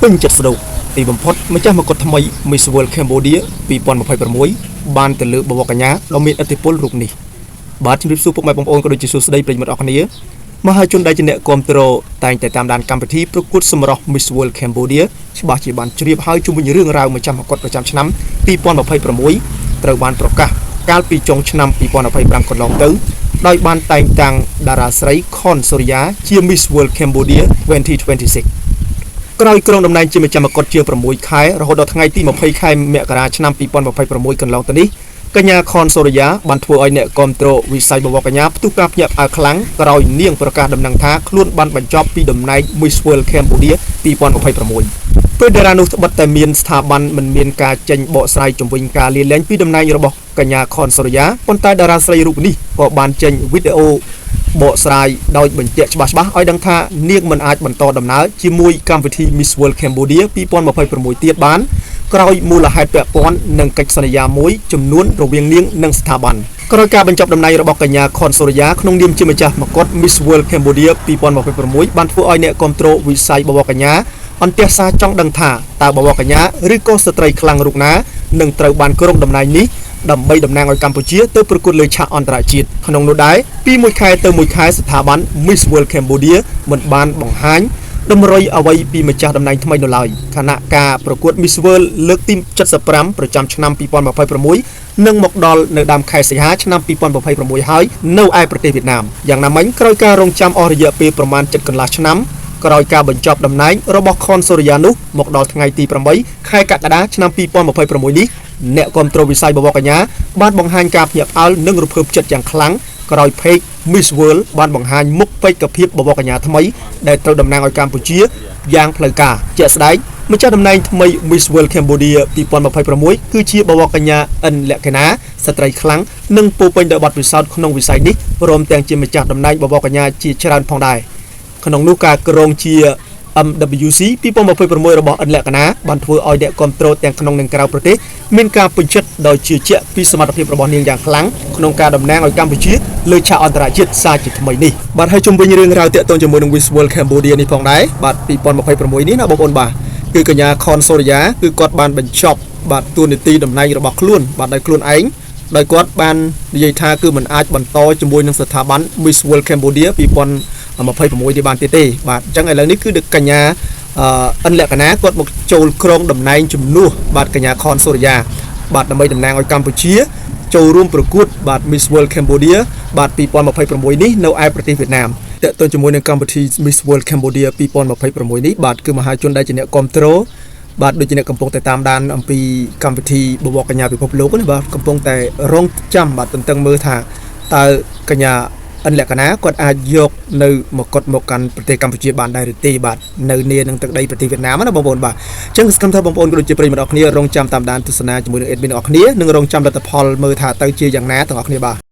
ពេញចិត្តស្ដោកទីបំផុតម្ចាស់មកុដថ្មី Miss World Cambodia 2026បានទៅលើបវរកញ្ញាដ៏មានឥទ្ធិពលរូបនេះបាទជំរាបសួរពុកម៉ែបងប្អូនក៏ដូចជាសួស្តីប្រិយមិត្តអរគ្នាមហាជនដែលជាអ្នកគាំទ្រតែងតែតាមដានកម្មវិធីប្រកួតសម្រស់ Miss World Cambodia ច្បាស់ជាបានជ្រាបហើយជុំវិញរឿងរ៉ាវម្ចាស់មកុដប្រចាំឆ្នាំ2026ត្រូវបានប្រកាសកាលពីចុងឆ្នាំ2025កន្លងទៅដោយបានតែងតាំងតារាស្រីខនសូរិយាជា Miss World Cambodia 2026ក្រោយក្រុងតំណែងជាម្ចាស់មកុដជា6ខែរហូតដល់ថ្ងៃទី20ខែមករាឆ្នាំ2026កន្លងទៅនេះកញ្ញាខនសូរិយាបានធ្វើឲ្យអ្នកគាំទ្រវិស័យបវរកញ្ញាផ្ទុះការភ្ញាក់ផ្អើលខ្លាំងក្រោយនាងប្រកាសដំណឹងថាខ្លួនបានបញ្ចប់ពីតំណែង Miss World Cambodia 2026ពេលតារានោះត្បិតតែមានស្ថាប័នមិនមានការចេញបកស្រាយជំវិញការលាលែងពីតំណែងរបស់កញ្ញាខនសូរិយាប៉ុន្តែតារាស្រីរូបនេះក៏បានចេញវីដេអូបកស្រាយដោយបញ្ជាក់ច្បាស់ៗឲ្យដឹងថានាងមិនអាចបន្តដំណើរជាមួយកម្មវិធី Miss World Cambodia 2026ទៀតបានក្រោយមូលហេតុពាក់ព័ន្ធនឹងកិច្ចសន្យាមួយចំនួនរវាងនាងនិងស្ថាប័នក្រោយការបញ្ចប់តំណែងរបស់កញ្ញាខនសូរិយាក្នុងនាមជាម្ចាស់មកុដ Miss World Cambodia 2026បានធ្វើឲ្យអ្នកគាំទ្រវិស័យបវរកញ្ញាអន្តរសារចង់ដឹងថាតើបវរកញ្ញាឬក៏ស្ត្រីខ្លាំងរូបណានឹងត្រូវបានគ្រងតំណែងនេះដើម្បីតំណាងឲ្យកម្ពុជាទៅប្រកួតលើឆាកអន្តរជាតិក្នុងនោះដែរពីមួយខែទៅមួយខែស្ថាប័ន Miss World Cambodia មិនបានបង្ហាញតម្រុយអ្វីពីម្ចាស់តំណែងថ្មីនៅឡើយខណៈការប្រកួត Miss World លើកទី75ប្រចាំឆ្នាំ2026នឹងមកដល់នៅដើមខែសីហាឆ្នាំ2026ហើយនៅឯប្រទេសវៀតណាមយ៉ាងណាមិញក្រោយការរងចាំអស់រយៈពេលប្រមាណ7កន្លះឆ្នាំក្រោយការបញ្ចប់តំណែងរបស់ខនសូរិយានោះមកដល់ថ្ងៃទី8ខែកក្កដាឆ្នាំ2026នេះអ្នកគាំទ្រវិស័យបវរកញ្ញាបានបង្ហាញការភ្ញាក់ផ្អើលនិងរំភើបចិត្តយ៉ាងខ្លាំងក្រោយ Page Miss World បានបង្ហាញមុខបេក្ខភាពបវរកញ្ញាថ្មីដែលត្រូវតំណាងឲ្យកម្ពុជាយ៉ាងផ្លូវការជាក់ស្ដែងម្ចាស់តំណែងថ្មី Miss World Cambodia 2026គឺជាបវរកញ្ញាអិនលក្ខណាស្ត្រីខ្លាំងនិងពោពេញដោយបទពិសោធន៍ក្នុងវិស័យនេះព្រមទាំងជាម្ចាស់តំណែងបវរកញ្ញាជាច្រើនផងដែរក្នុងនោះការក្រុងជា MWC 2026របស់អិនលក្ខណាបានធ្វើឲ្យអ្នកគាំទ្រទាំងក្នុងនិងក្រៅប្រទេសមានការពេញចិត្តដោយជឿជាក់ពីសមត្ថភាពរបស់នាងយ៉ាងខ្លាំងក្នុងការតំណាងឲ្យកម្ពុជាលើឆាកអន្តរជាតិសារជាថ្មីនេះបាទហើយជុំវិញរឿងរ៉ាវទាក់ទងជាមួយនឹង Miss World Cambodia នេះផងដែរបាទ2026នេះណាបងប្អូនបាទគឺកញ្ញាខនសូរិយាគឺគាត់បានបញ្ចប់បាទតួនាទីតំណែងរបស់ខ្លួនបាទដោយខ្លួនឯងដោយគាត់បាននិយាយថាគឺមិនអាចបន្តជាមួយនឹងស្ថាប័ន Miss World Cambodia 2026នេះបានទេបាទអញ្ចឹងឥឡូវនេះគឺកញ្ញាអិនលក្ខណាគាត់មកចូលក្រុងតំណែងជំនួសបាទកញ្ញាខនសូរិយាបាទដើម្បីតំណាងឲ្យកម្ពុជាចូលរួមប្រកួតបាទ Miss World Cambodia បាទ2026នេះនៅឯប្រទេសវៀតណាមតើតើជាមួយនឹងកម្មវិធី Miss World Cambodia 2026នេះបាទគឺមហាជនដែលជាអ្នកគាំទ្របាទដូចជាអ្នកកំពុងតែតាមដានអំពីកម្មវិធីបវរកញ្ញាពិភពលោកនេះបាទកំពុងតែរងចាំបាទទន្ទឹងមើលថាតើកញ្ញាអិនលក្ខណាគាត់អាចយកនៅមកុដមកកាន់ប្រទេសកម្ពុជាបានដែរឬទេបាទនៅនានឹងទឹកដីប្រទេសវៀតណាមណាបងប្អូនបាទអញ្ចឹងសង្ឃឹមថាបងប្អូនក៏ដូចជាប្រិយមិត្តអរគ្នារងចាំតាមដានទស្សនាជាមួយនឹងអេដមីនអរគ្នានិងរងចាំលទ្ធផលមើលថាទៅជាយ៉ាងណាទាំងអរគ្នាបាទ